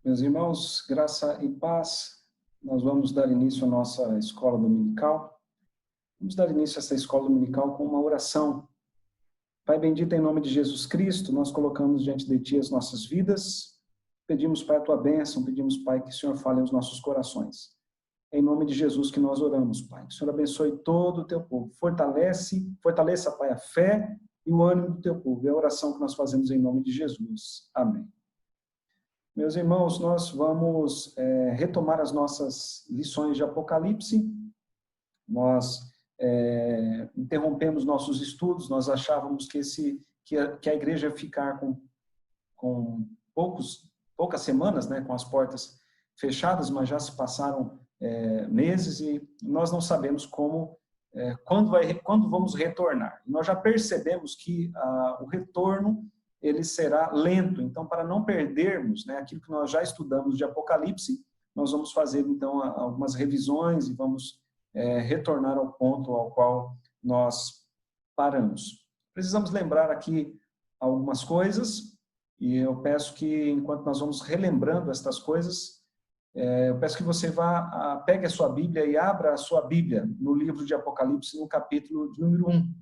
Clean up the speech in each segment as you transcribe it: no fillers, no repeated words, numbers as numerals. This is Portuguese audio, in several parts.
Meus irmãos, graça e paz, nós vamos dar início à nossa escola dominical. Vamos dar início a essa escola dominical com uma oração. Pai bendito, em nome de Jesus Cristo, nós colocamos diante de Ti as nossas vidas. Pedimos, Pai, a Tua bênção, pedimos, Pai, que o Senhor fale aos nossos corações. É em nome de Jesus que nós oramos, Pai. Que o Senhor abençoe todo o Teu povo. Fortaleça, Pai, a fé e o ânimo do Teu povo. É a oração que nós fazemos em nome de Jesus. Amém. Meus irmãos, nós vamos retomar as nossas lições de Apocalipse. Nós interrompemos nossos estudos, nós achávamos que a igreja ia ficar com poucas semanas, né, com as portas fechadas, mas já se passaram meses e nós não sabemos quando vamos retornar. Nós já percebemos que o retorno ele será lento. Então, para não perdermos, né, aquilo que nós já estudamos de Apocalipse, nós vamos fazer, então, algumas revisões e vamos retornar ao ponto ao qual nós paramos. Precisamos lembrar aqui algumas coisas, e eu peço que, enquanto nós vamos relembrando estas coisas, eu peço que você pegue a sua Bíblia e abra a sua Bíblia no livro de Apocalipse, no capítulo de número 1.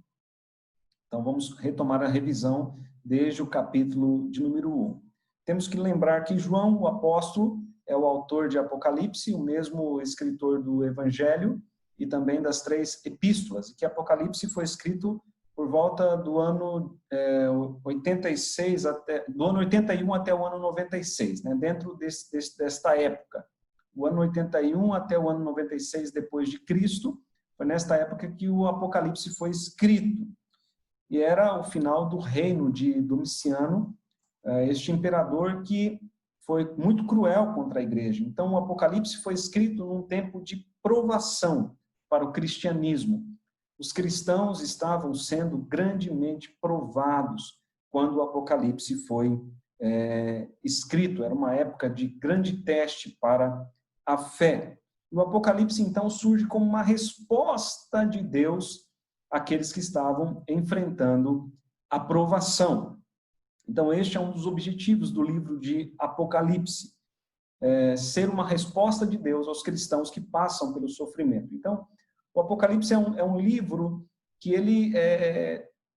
Então, vamos retomar a revisão desde o capítulo de número 1. Temos que lembrar que João, o apóstolo, é o autor de Apocalipse, o mesmo escritor do Evangelho e também das 3 epístolas, e que Apocalipse foi escrito por volta do ano 86 do ano 81 até o ano 96, né? Dentro desta época. O ano 81 até o ano 96 depois de Cristo, foi nesta época que o Apocalipse foi escrito. E era o final do reino de Domiciano, este imperador que foi muito cruel contra a igreja. Então, o Apocalipse foi escrito num tempo de provação para o cristianismo. Os cristãos estavam sendo grandemente provados quando o Apocalipse foi escrito. Era uma época de grande teste para a fé. E o Apocalipse, então, surge como uma resposta de Deus àqueles que estavam enfrentando a provação. Então, este é um dos objetivos do livro de Apocalipse, ser uma resposta de Deus aos cristãos que passam pelo sofrimento. Então, o Apocalipse é um livro que ele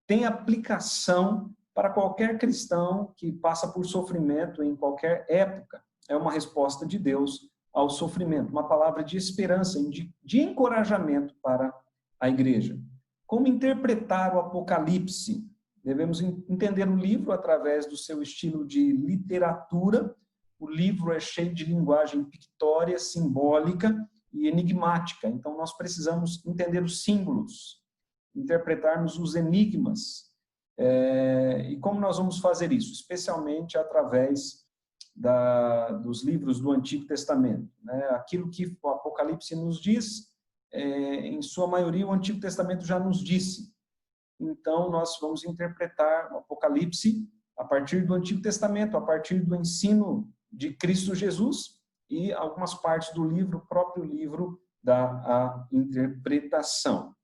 tem aplicação para qualquer cristão que passa por sofrimento em qualquer época. É uma resposta de Deus ao sofrimento, uma palavra de esperança, de encorajamento para a igreja. Como interpretar o Apocalipse? Devemos entender o livro através do seu estilo de literatura. O livro é cheio de linguagem pictória, simbólica e enigmática. Então, nós precisamos entender os símbolos, interpretarmos os enigmas. E como nós vamos fazer isso? Especialmente através dos livros do Antigo Testamento, né? Aquilo que o Apocalipse nos diz, em sua maioria, o Antigo Testamento já nos disse. Então, nós vamos interpretar o Apocalipse a partir do Antigo Testamento, a partir do ensino de Cristo Jesus e algumas partes do livro, o próprio livro da interpretação.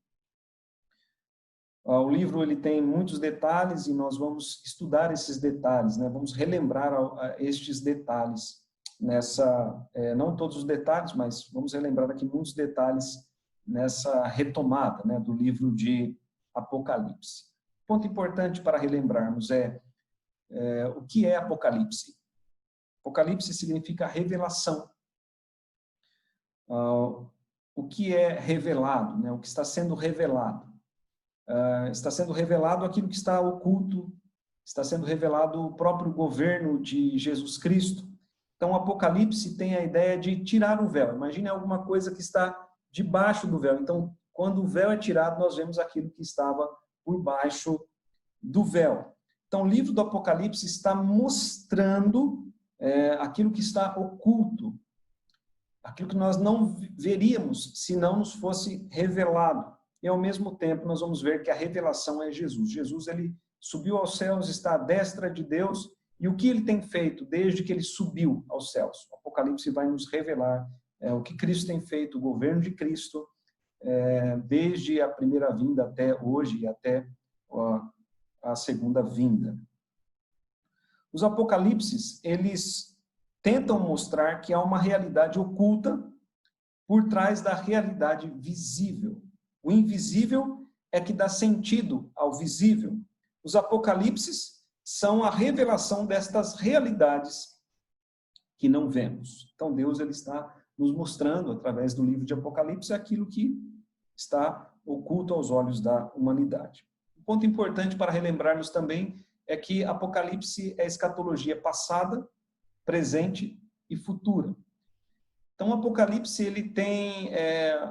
O livro ele tem muitos detalhes e nós vamos estudar esses detalhes, né? Vamos relembrar estes detalhes não todos os detalhes, mas vamos relembrar aqui muitos detalhes nessa retomada, né, do livro de Apocalipse. Ponto importante para relembrarmos o que é Apocalipse. Apocalipse significa revelação. O que é revelado, né? O que está sendo revelado. Está sendo revelado aquilo que está oculto, está sendo revelado o próprio governo de Jesus Cristo. Então, o Apocalipse tem a ideia de tirar o véu. Imagine alguma coisa que está debaixo do véu. Então, quando o véu é tirado, nós vemos aquilo que estava por baixo do véu. Então, o livro do Apocalipse está mostrando aquilo que está oculto, aquilo que nós não veríamos se não nos fosse revelado. E, ao mesmo tempo, nós vamos ver que a revelação é Jesus. Jesus, ele subiu aos céus, está à destra de Deus, e o que ele tem feito desde que ele subiu aos céus? O Apocalipse vai nos revelar o que Cristo tem feito, o governo de Cristo, desde a primeira vinda até hoje e até a segunda vinda. Os apocalipses, eles tentam mostrar que há uma realidade oculta por trás da realidade visível. O invisível é que dá sentido ao visível. Os apocalipses são a revelação destas realidades que não vemos. Então Deus ele está nos mostrando, através do livro de Apocalipse, aquilo que está oculto aos olhos da humanidade. Um ponto importante para relembrarmos também é que Apocalipse é escatologia passada, presente e futura. Então, o Apocalipse ele tem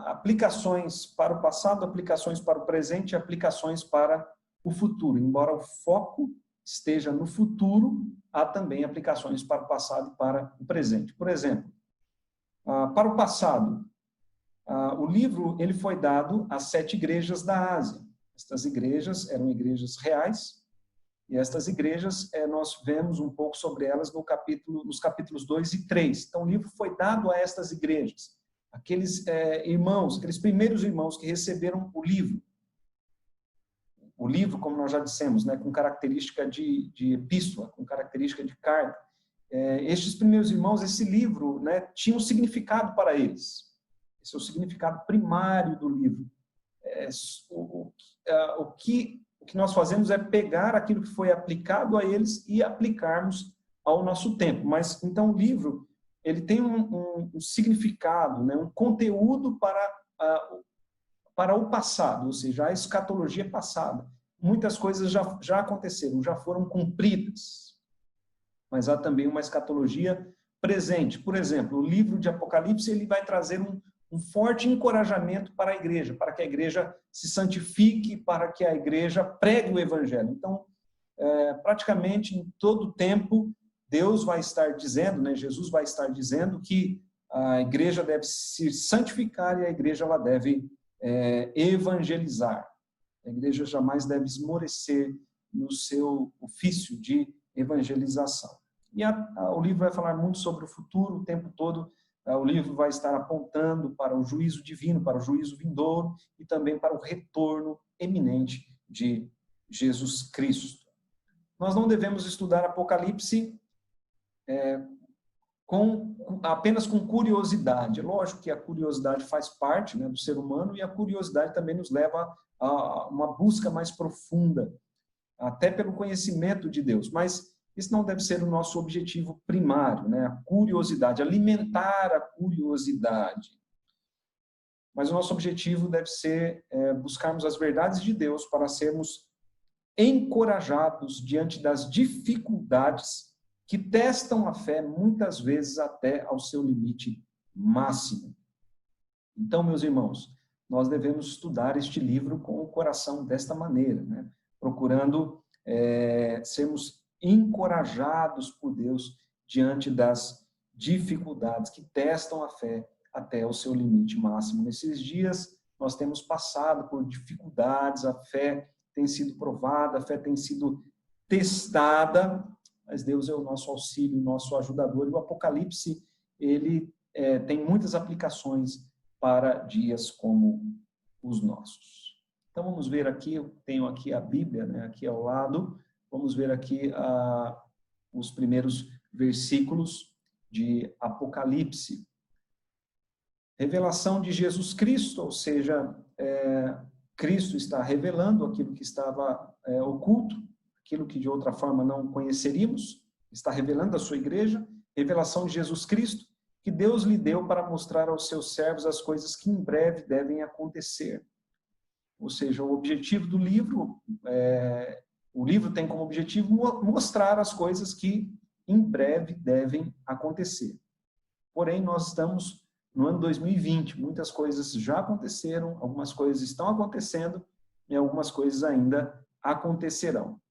aplicações para o passado, aplicações para o presente e aplicações para o futuro. Embora o foco esteja no futuro, há também aplicações para o passado e para o presente. Por exemplo, para o passado, o livro ele foi dado às 7 igrejas da Ásia. Estas igrejas eram igrejas reais, e estas igrejas, nós vemos um pouco sobre elas nos capítulos 2 e 3. Então, o livro foi dado a estas igrejas. Aqueles irmãos, aqueles primeiros irmãos que receberam o livro. O livro, como nós já dissemos, né, com característica de epístola, com característica de carta. Estes primeiros irmãos, esse livro, né, tinha um significado para eles. Esse é o significado primário do livro. O que nós fazemos é pegar aquilo que foi aplicado a eles e aplicarmos ao nosso tempo. Mas, então, o livro ele tem um significado, né, um conteúdo para o passado, ou seja, a escatologia passada. Muitas coisas já aconteceram, já foram cumpridas. Mas há também uma escatologia presente. Por exemplo, o livro de Apocalipse ele vai trazer um forte encorajamento para a igreja, para que a igreja se santifique, para que a igreja pregue o evangelho. Então, praticamente em todo o tempo, Deus vai estar dizendo, né, Jesus vai estar dizendo que a igreja deve se santificar e a igreja ela deve evangelizar. A igreja jamais deve esmorecer no seu ofício de evangelização. E o livro vai falar muito sobre o futuro o tempo todo. O livro vai estar apontando para o juízo divino, para o juízo vindouro e também para o retorno eminente de Jesus Cristo. Nós não devemos estudar Apocalipse apenas com curiosidade. Lógico que a curiosidade faz parte, né, do ser humano e a curiosidade também nos leva a uma busca mais profunda, até pelo conhecimento de Deus. Mas isso não deve ser o nosso objetivo primário, né? A curiosidade, alimentar a curiosidade. Mas o nosso objetivo deve ser buscarmos as verdades de Deus para sermos encorajados diante das dificuldades que testam a fé, muitas vezes até ao seu limite máximo. Então, meus irmãos, nós devemos estudar este livro com o coração desta maneira, né? Procurando sermos encorajados por Deus diante das dificuldades que testam a fé até o seu limite máximo. Nesses dias, nós temos passado por dificuldades, a fé tem sido provada, a fé tem sido testada, mas Deus é o nosso auxílio, o nosso ajudador. E o Apocalipse, ele tem muitas aplicações para dias como os nossos. Então, vamos ver aqui, eu tenho aqui a Bíblia, né, aqui ao lado. Vamos ver aqui os primeiros versículos de Apocalipse. Revelação de Jesus Cristo, ou seja, Cristo está revelando aquilo que estava oculto, aquilo que de outra forma não conheceríamos, está revelando a sua igreja. Revelação de Jesus Cristo, que Deus lhe deu para mostrar aos seus servos as coisas que em breve devem acontecer. Ou seja, o objetivo do livro o livro tem como objetivo mostrar as coisas que em breve devem acontecer. Porém, nós estamos no ano 2020, muitas coisas já aconteceram, algumas coisas estão acontecendo e algumas coisas ainda acontecerão.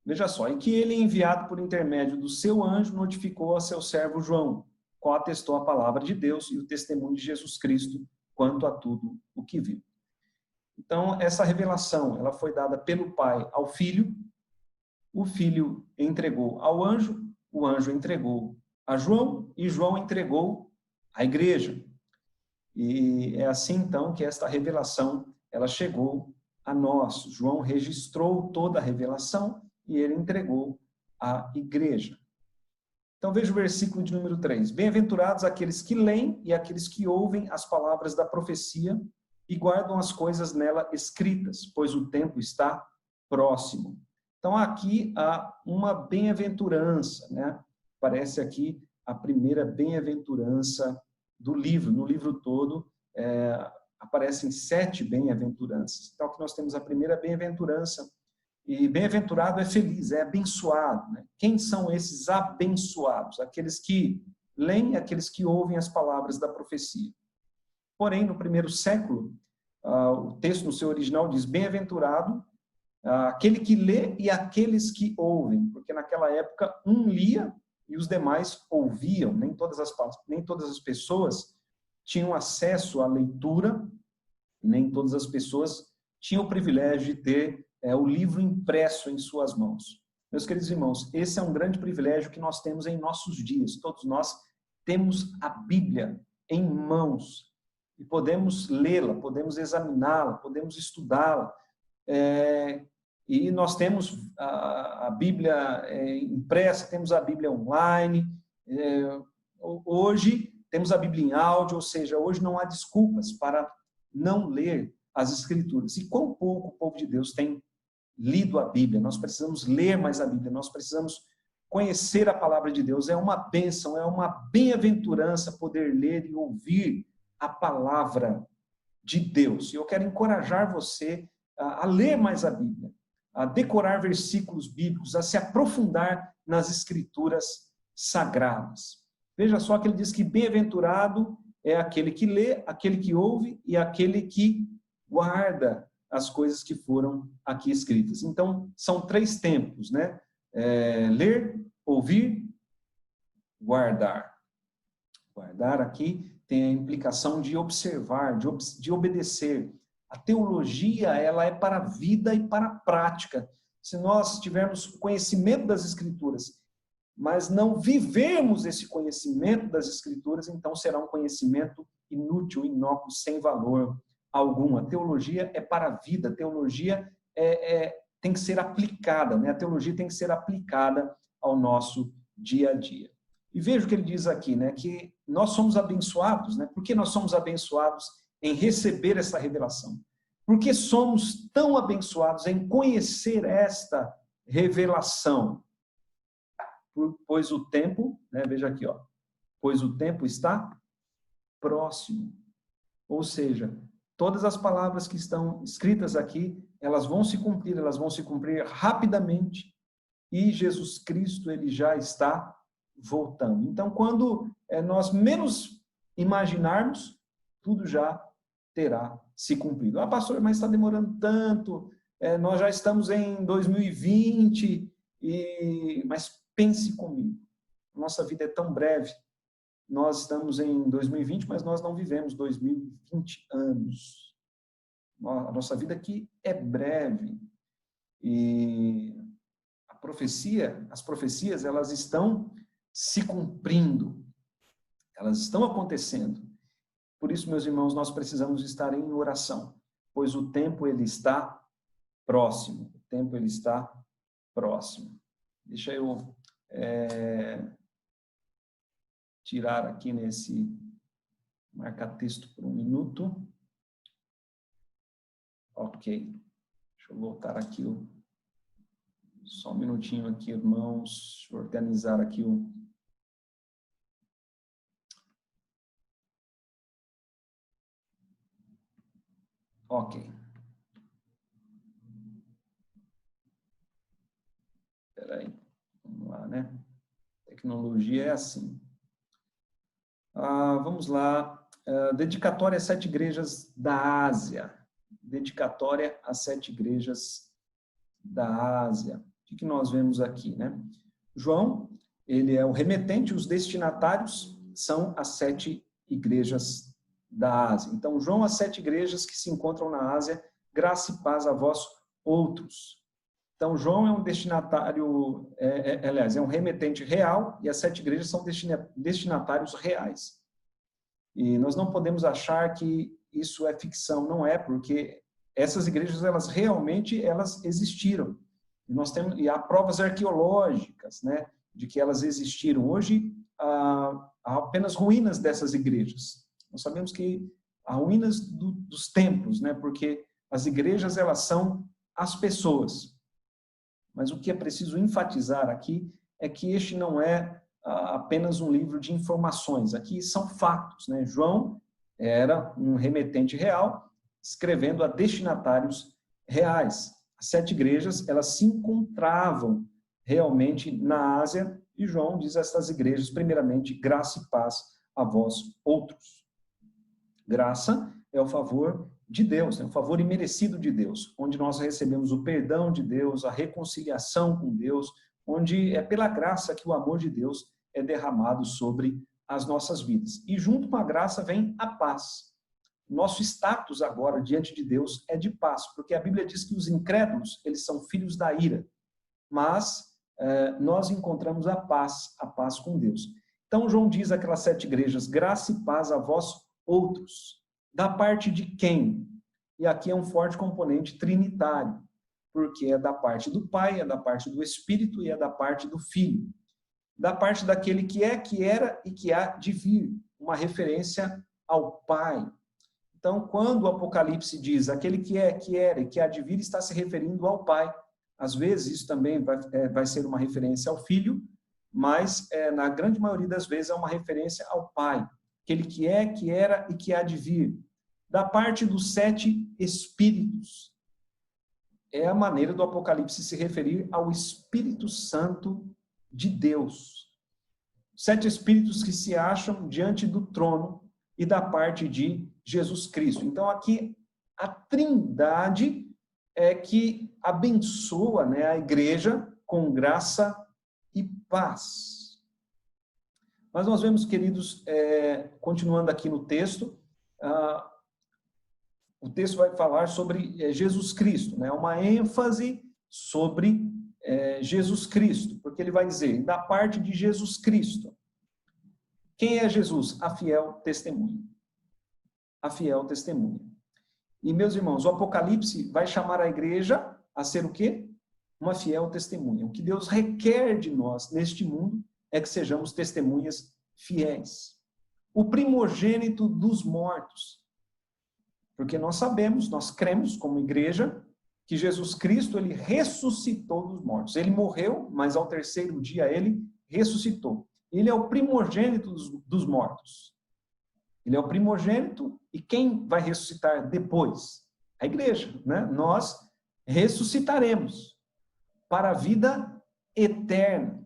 Veja só, e que ele, enviado por intermédio do seu anjo, notificou a seu servo João, qual atestou a palavra de Deus e o testemunho de Jesus Cristo quanto a tudo o que viu. Então, essa revelação, ela foi dada pelo Pai ao Filho, o Filho entregou ao anjo, o anjo entregou a João, e João entregou à igreja. E é assim, então, que esta revelação, ela chegou a nós. João registrou toda a revelação e ele entregou à igreja. Então veja o versículo de número 3. Bem-aventurados aqueles que leem e aqueles que ouvem as palavras da profecia e guardam as coisas nela escritas, pois o tempo está próximo. Então aqui há uma bem-aventurança, né? Parece aqui a primeira bem-aventurança do livro. No livro todo aparecem 7 bem-aventuranças. Então aqui nós temos a primeira bem-aventurança. E bem-aventurado é feliz, é abençoado, né? Quem são esses abençoados? Aqueles que leem, aqueles que ouvem as palavras da profecia. Porém, no primeiro século, o texto no seu original diz bem-aventurado aquele que lê e aqueles que ouvem, porque naquela época um lia e os demais ouviam. Nem todas as pessoas tinham acesso à leitura, nem todas as pessoas tinham o privilégio de ter o livro impresso em suas mãos. Meus queridos irmãos, esse é um grande privilégio que nós temos em nossos dias. Todos nós temos a Bíblia em mãos e podemos lê-la, podemos examiná-la, podemos estudá-la. E nós temos a Bíblia impressa, temos a Bíblia online. Hoje temos a Bíblia em áudio, ou seja, hoje não há desculpas para não ler as Escrituras. E quão pouco o povo de Deus tem lido a Bíblia. Nós precisamos ler mais a Bíblia, nós precisamos conhecer a palavra de Deus. É uma bênção, é uma bem-aventurança poder ler e ouvir a palavra de Deus. E eu quero encorajar você a ler mais a Bíblia, a decorar versículos bíblicos, a se aprofundar nas Escrituras sagradas. Veja só que ele diz que bem-aventurado é aquele que lê, aquele que ouve e aquele que guarda as coisas que foram aqui escritas. Então, são 3 tempos, né? Ler, ouvir, guardar. Guardar aqui tem a implicação de observar, de obedecer. A teologia, ela é para a vida e para a prática. Se nós tivermos conhecimento das Escrituras, mas não vivermos esse conhecimento das Escrituras, então será um conhecimento inútil, inócuo, sem valor algum. A teologia é para a vida, a teologia tem que ser aplicada, né? A teologia tem que ser aplicada ao nosso dia a dia. E veja o que ele diz aqui, né? Que nós somos abençoados, né? Por que nós somos abençoados em receber essa revelação? Porque somos tão abençoados em conhecer esta revelação? Pois o tempo, né? Veja aqui, ó. Pois o tempo está próximo. Ou seja, todas as palavras que estão escritas aqui, elas vão se cumprir rapidamente, e Jesus Cristo, ele já está voltando. Então, quando nós menos imaginarmos, tudo já terá se cumprido. Ah, pastor, mas está demorando tanto, nós já estamos em 2020, mas pense comigo, nossa vida é tão breve. Nós estamos em 2020, mas nós não vivemos 2020 anos. A nossa vida aqui é breve. E as profecias, elas estão se cumprindo. Elas estão acontecendo. Por isso, meus irmãos, nós precisamos estar em oração, pois o tempo, ele está próximo. O tempo, ele está próximo. Deixa eu tirar aqui marcar texto por 1 minuto. Ok. Deixa eu voltar aqui, só um minutinho aqui, irmãos, deixa eu organizar aqui Ok. Espera aí, vamos lá, né? Tecnologia é assim. Vamos lá. Dedicatória às 7 igrejas da Ásia. Dedicatória às 7 igrejas da Ásia. O que nós vemos aqui, né? João, ele é o remetente, os destinatários são as 7 igrejas da Ásia. Então, João, as 7 igrejas que se encontram na Ásia, graça e paz a vós outros. Então, João é um destinatário, aliás, é um remetente real, e as 7 igrejas são destinatários reais. E nós não podemos achar que isso é ficção, não é, porque essas igrejas, elas existiram. E há provas arqueológicas, né, de que elas existiram. Hoje, há apenas ruínas dessas igrejas. Nós sabemos que há ruínas dos templos, né? Porque as igrejas, elas são as pessoas. Mas o que é preciso enfatizar aqui é que este não é apenas um livro de informações. Aqui são fatos, né? João era um remetente real, escrevendo a destinatários reais. As 7 igrejas, elas se encontravam realmente na Ásia, e João diz a estas igrejas, primeiramente, graça e paz a vós outros. Graça é o favor de Deus, é o favor imerecido de Deus, onde nós recebemos o perdão de Deus, a reconciliação com Deus, onde é pela graça que o amor de Deus é derramado sobre as nossas vidas. E junto com a graça vem a paz. Nosso status agora diante de Deus é de paz, porque a Bíblia diz que os incrédulos, eles são filhos da ira, mas nós encontramos a paz com Deus. Então João diz àquelas 7 igrejas, graça e paz a vós outros. Da parte de quem? E aqui é um forte componente trinitário, porque é da parte do Pai, é da parte do Espírito e é da parte do Filho. Da parte daquele que é, que era e que há de vir, uma referência ao Pai. Então, quando o Apocalipse diz aquele que é, que era e que há de vir, está se referindo ao Pai. Às vezes, isso também vai ser uma referência ao Filho, mas na grande maioria das vezes é uma referência ao Pai. Aquele que é, que era e que há de vir. Da parte dos 7 Espíritos. É a maneira do Apocalipse se referir ao Espírito Santo de Deus. 7 Espíritos que se acham diante do trono e da parte de Jesus Cristo. Então, aqui, a Trindade é que abençoa, né, a igreja com graça e paz. Mas nós vemos, queridos, continuando aqui no texto, o texto vai falar sobre Jesus Cristo, né, uma ênfase sobre Jesus Cristo, porque ele vai dizer, da parte de Jesus Cristo. Quem é Jesus? A fiel testemunha. A fiel testemunha. E, meus irmãos, o Apocalipse vai chamar a igreja a ser o quê? Uma fiel testemunha. O que Deus requer de nós neste mundo é que sejamos testemunhas fiéis. O primogênito dos mortos. Porque nós sabemos, nós cremos como igreja, que Jesus Cristo, ele ressuscitou dos mortos. Ele morreu, mas ao 3º dia ele ressuscitou. Ele é o primogênito dos mortos. Ele é o primogênito, e quem vai ressuscitar depois? A igreja, né? Nós ressuscitaremos para a vida eterna.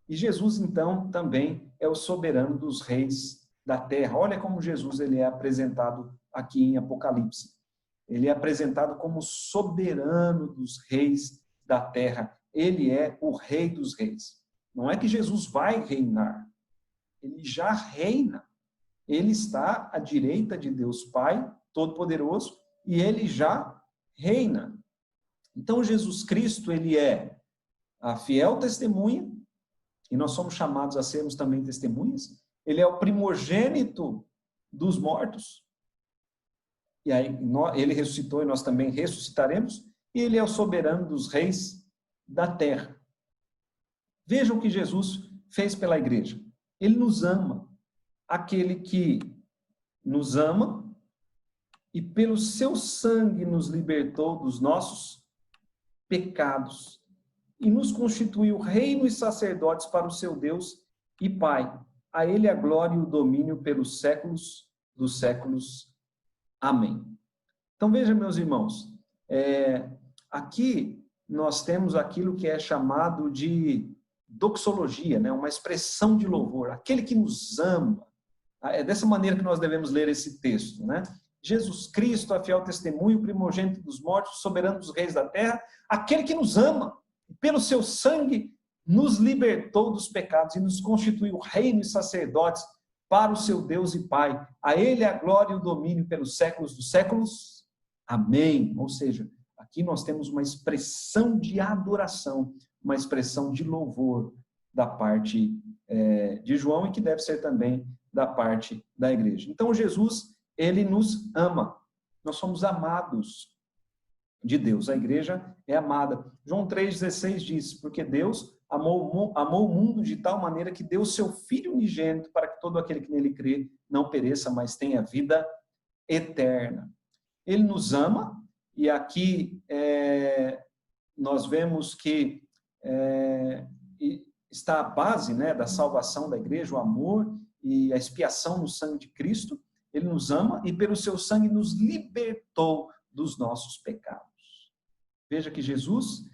E Jesus, então, também é o soberano dos reis da terra. Olha como Jesus ele é apresentado aqui em Apocalipse. Ele é apresentado como soberano dos reis da terra. Ele é o rei dos reis. Não é que Jesus vai reinar. Ele já reina. Ele está à direita de Deus Pai Todo-Poderoso e ele já reina. Então, Jesus Cristo, ele é a fiel testemunha, e nós somos chamados a sermos também testemunhas. Ele é o primogênito dos mortos. E aí, ele ressuscitou e nós também ressuscitaremos. E ele é o soberano dos reis da terra. Vejam o que Jesus fez pela igreja. Ele nos ama. Aquele que nos ama e pelo seu sangue nos libertou dos nossos pecados e nos constituiu reino e sacerdotes para o seu Deus e Pai. A ele a glória e o domínio pelos séculos dos séculos. Amém. Então veja, meus irmãos, aqui nós temos aquilo que é chamado de doxologia, né? Uma expressão de louvor, aquele que nos ama. É dessa maneira que nós devemos ler esse texto, né? Jesus Cristo, a fiel testemunha, o primogênito dos mortos, soberano dos reis da terra, aquele que nos ama, e pelo seu sangue nos libertou dos pecados e nos constituiu reino e sacerdotes para o seu Deus e Pai. A ele a glória e o domínio pelos séculos dos séculos. Amém. Ou seja, aqui nós temos uma expressão de adoração, uma expressão de louvor da parte de João e que deve ser também da parte da igreja. Então, Jesus, ele nos ama. Nós somos amados de Deus. A igreja é amada. João 3,16 diz, porque Deus amou o mundo de tal maneira que deu o seu Filho unigênito para que todo aquele que nele crê não pereça, mas tenha vida eterna. Ele nos ama, e aqui nós vemos que está a base, né, da salvação da igreja, o amor e a expiação no sangue de Cristo. Ele nos ama e pelo seu sangue nos libertou dos nossos pecados. Veja que Jesus,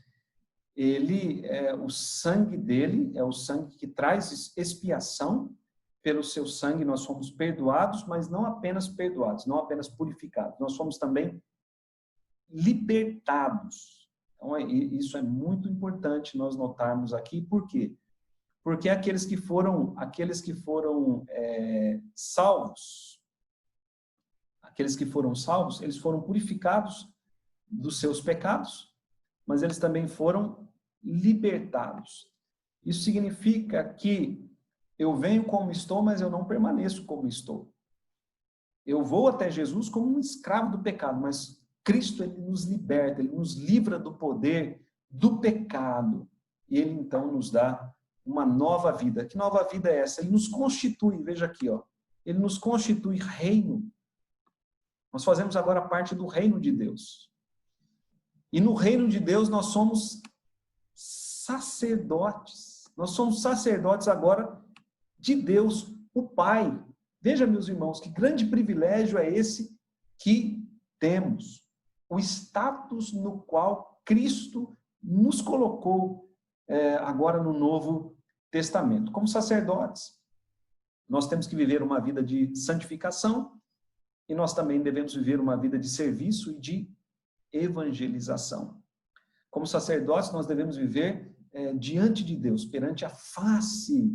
o sangue dele é o sangue que traz expiação. Pelo seu sangue nós fomos perdoados, mas não apenas perdoados, não apenas purificados, nós fomos também libertados. Então, isso é muito importante nós notarmos aqui. Por quê? Porque aqueles que foram salvos, eles foram purificados dos seus pecados, mas eles também foram libertados. Isso significa que eu venho como estou, mas eu não permaneço como estou. Eu vou até Jesus como um escravo do pecado, mas Cristo, ele nos liberta, ele nos livra do poder do pecado. E ele então nos dá uma nova vida. Que nova vida é essa? Ele nos constitui, veja aqui, ó. Ele nos constitui reino. Nós fazemos agora parte do reino de Deus. E no reino de Deus nós somos sacerdotes. Nós somos sacerdotes agora de Deus, o Pai. Veja, meus irmãos, que grande privilégio é esse que temos. O status no qual Cristo nos colocou agora no Novo Testamento. Como sacerdotes, nós temos que viver uma vida de santificação e nós também devemos viver uma vida de serviço e de evangelização. Como sacerdotes, nós devemos viver diante de Deus, perante a face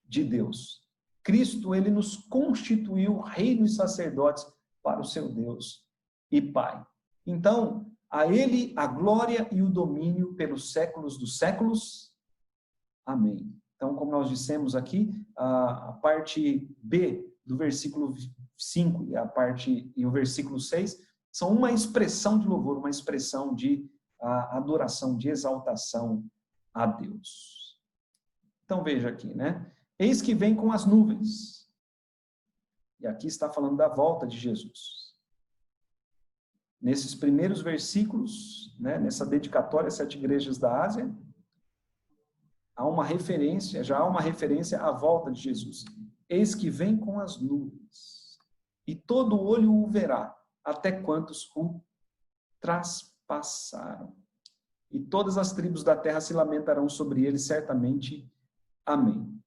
de Deus. Cristo, ele nos constituiu reino e sacerdotes para o seu Deus e Pai. Então, a ele a glória e o domínio pelos séculos dos séculos. Amém. Então, como nós dissemos aqui, a parte B do versículo 5 e o versículo 6 são uma expressão de louvor, uma expressão de adoração, de exaltação a Deus. Então, veja aqui, né? Eis que vem com as nuvens. E aqui está falando da volta de Jesus. Nesses primeiros versículos, né, nessa dedicatória às 7 igrejas da Ásia, já há uma referência à volta de Jesus. Eis que vem com as nuvens, e todo olho o verá, até quantos o traspassaram. E todas as tribos da terra se lamentarão sobre ele, certamente. Amém.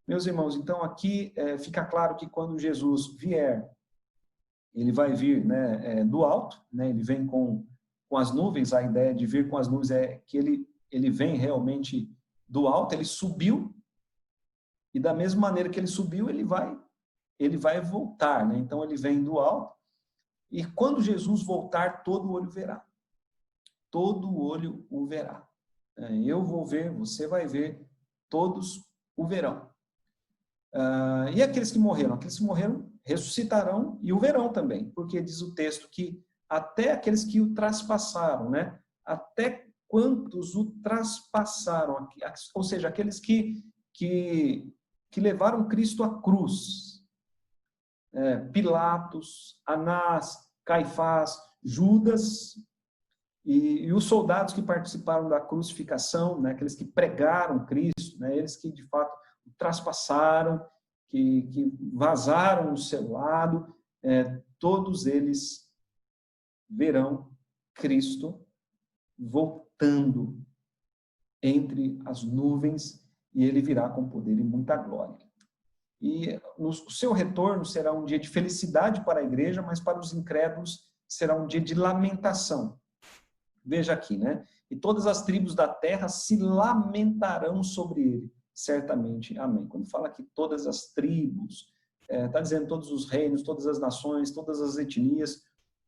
Meus irmãos, então aqui fica claro que quando Jesus vier, ele vai vir, né, do alto, né, ele vem com as nuvens. A ideia de vir com as nuvens é que ele vem realmente do alto, ele subiu, e da mesma maneira que ele subiu, ele vai voltar, né? Então ele vem do alto, e quando Jesus voltar, todo olho verá. Todo olho o verá. Eu vou ver, você vai ver, todos o verão. E aqueles que morreram? Aqueles que morreram ressuscitarão e o verão também, porque diz o texto que até aqueles que o traspassaram, né? Até quantos o traspassaram, ou seja, aqueles que levaram Cristo à cruz. Pilatos, Anás, Caifás, Judas e os soldados que participaram da crucificação, né? Aqueles que pregaram Cristo, né? Eles que de fato o traspassaram, que vazaram o seu lado, todos eles verão Cristo voltando entre as nuvens, e ele virá com poder e muita glória. E o seu retorno será um dia de felicidade para a igreja, mas para os incrédulos será um dia de lamentação. Veja aqui, né? E todas as tribos da terra se lamentarão sobre ele. Certamente, amém. Quando fala que todas as tribos, está dizendo todos os reinos, todas as nações, todas as etnias,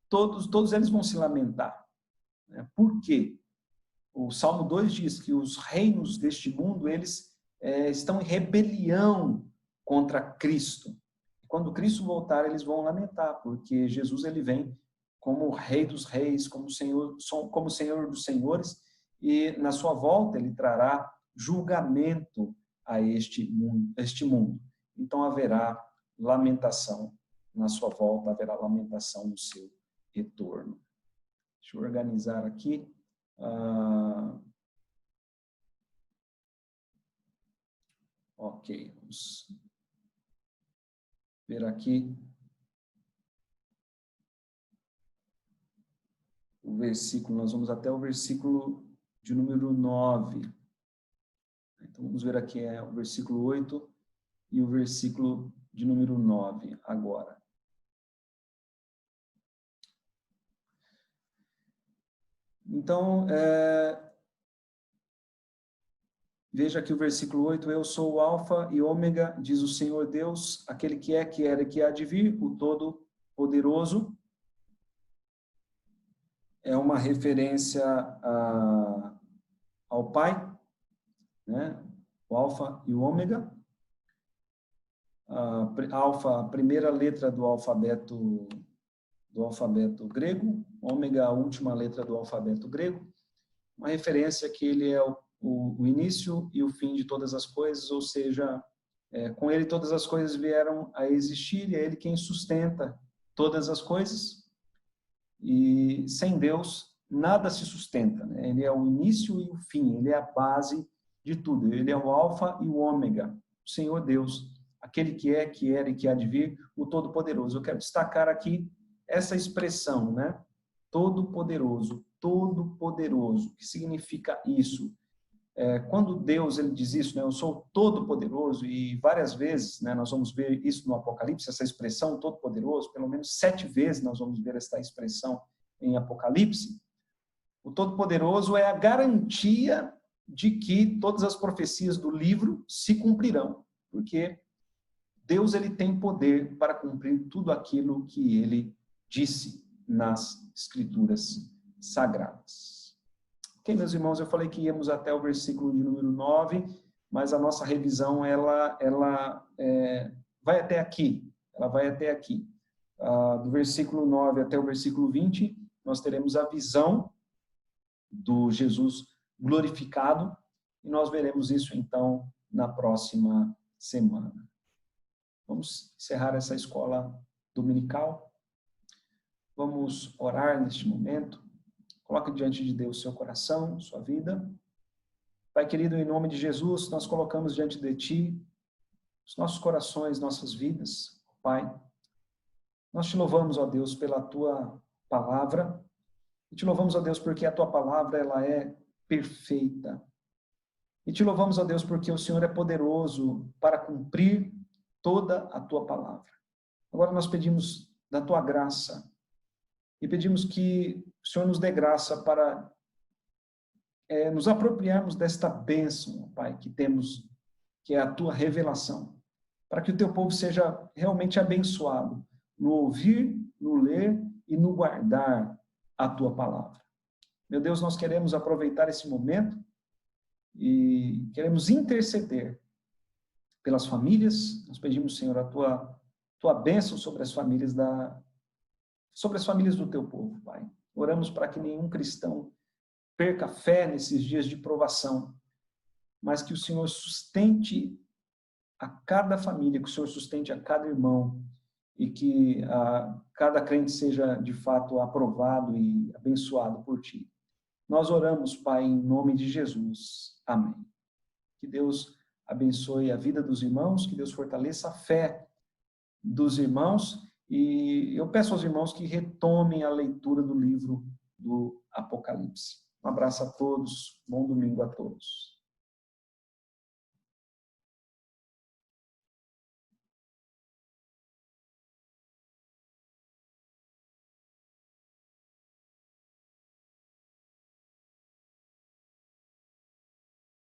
todos eles vão se lamentar. Por quê? O Salmo 2 diz que os reinos deste mundo, eles estão em rebelião contra Cristo. Quando Cristo voltar, eles vão lamentar, porque Jesus ele vem como Rei dos Reis, como Senhor dos Senhores, e na sua volta ele trará julgamento a este mundo. Então haverá lamentação na sua volta, haverá lamentação no seu retorno. Deixa eu organizar aqui. Ok, vamos ver aqui o versículo. Nós vamos até o versículo de número 9. Então, vamos ver aqui o versículo 8 e o versículo de número 9 agora. Então, veja aqui o versículo 8, eu sou o alfa e ômega, diz o Senhor Deus, aquele que é, que era e que há de vir, o Todo-Poderoso. É uma referência ao Pai, né? O alfa e o ômega. Alfa, a primeira letra do alfabeto grego, ômega, a última letra do alfabeto grego. Uma referência que ele é o início e o fim de todas as coisas, ou seja, com ele todas as coisas vieram a existir, e é ele quem sustenta todas as coisas, e sem Deus nada se sustenta, né? Ele é o início e o fim, ele é a base de tudo, ele é o alfa e o ômega, o Senhor Deus, aquele que é, que era e que há de vir, o Todo-Poderoso. Eu quero destacar aqui essa expressão, né? Todo-Poderoso, Todo-Poderoso. O que significa isso? Quando Deus ele diz isso, né, eu sou todo-poderoso, e várias vezes, né, nós vamos ver isso no Apocalipse, essa expressão todo-poderoso, pelo menos 7 vezes nós vamos ver essa expressão em Apocalipse. O todo-poderoso é a garantia de que todas as profecias do livro se cumprirão, porque Deus ele tem poder para cumprir tudo aquilo que ele disse nas Escrituras Sagradas. Ok, meus irmãos, eu falei que íamos até o versículo de número 9, mas a nossa revisão, ela vai até aqui. Ela vai até aqui. Do versículo 9 até o versículo 20, nós teremos a visão do Jesus glorificado, e nós veremos isso, então, na próxima semana. Vamos encerrar essa escola dominical. Vamos orar neste momento. Coloque diante de Deus seu coração, sua vida. Pai querido, em nome de Jesus, nós colocamos diante de Ti os nossos corações, nossas vidas. Pai, nós te louvamos, ó Deus, pela Tua palavra. E te louvamos, ó Deus, porque a Tua palavra ela é perfeita. E te louvamos, ó Deus, porque o Senhor é poderoso para cumprir toda a Tua palavra. Agora nós pedimos da Tua graça e pedimos que o Senhor nos dê graça para nos apropriarmos desta bênção, Pai, que temos, que é a Tua revelação, para que o Teu povo seja realmente abençoado no ouvir, no ler e no guardar a Tua palavra. Meu Deus, nós queremos aproveitar esse momento e queremos interceder pelas famílias. Nós pedimos, Senhor, a Tua bênção sobre as famílias do Teu povo, Pai. Oramos para que nenhum cristão perca fé nesses dias de provação, mas que o Senhor sustente a cada família, que o Senhor sustente a cada irmão, e que cada crente seja, de fato, aprovado e abençoado por Ti. Nós oramos, Pai, em nome de Jesus. Amém. Que Deus abençoe a vida dos irmãos, que Deus fortaleça a fé dos irmãos, e eu peço aos irmãos que retomem a leitura do livro do Apocalipse. Um abraço a todos, bom domingo a todos.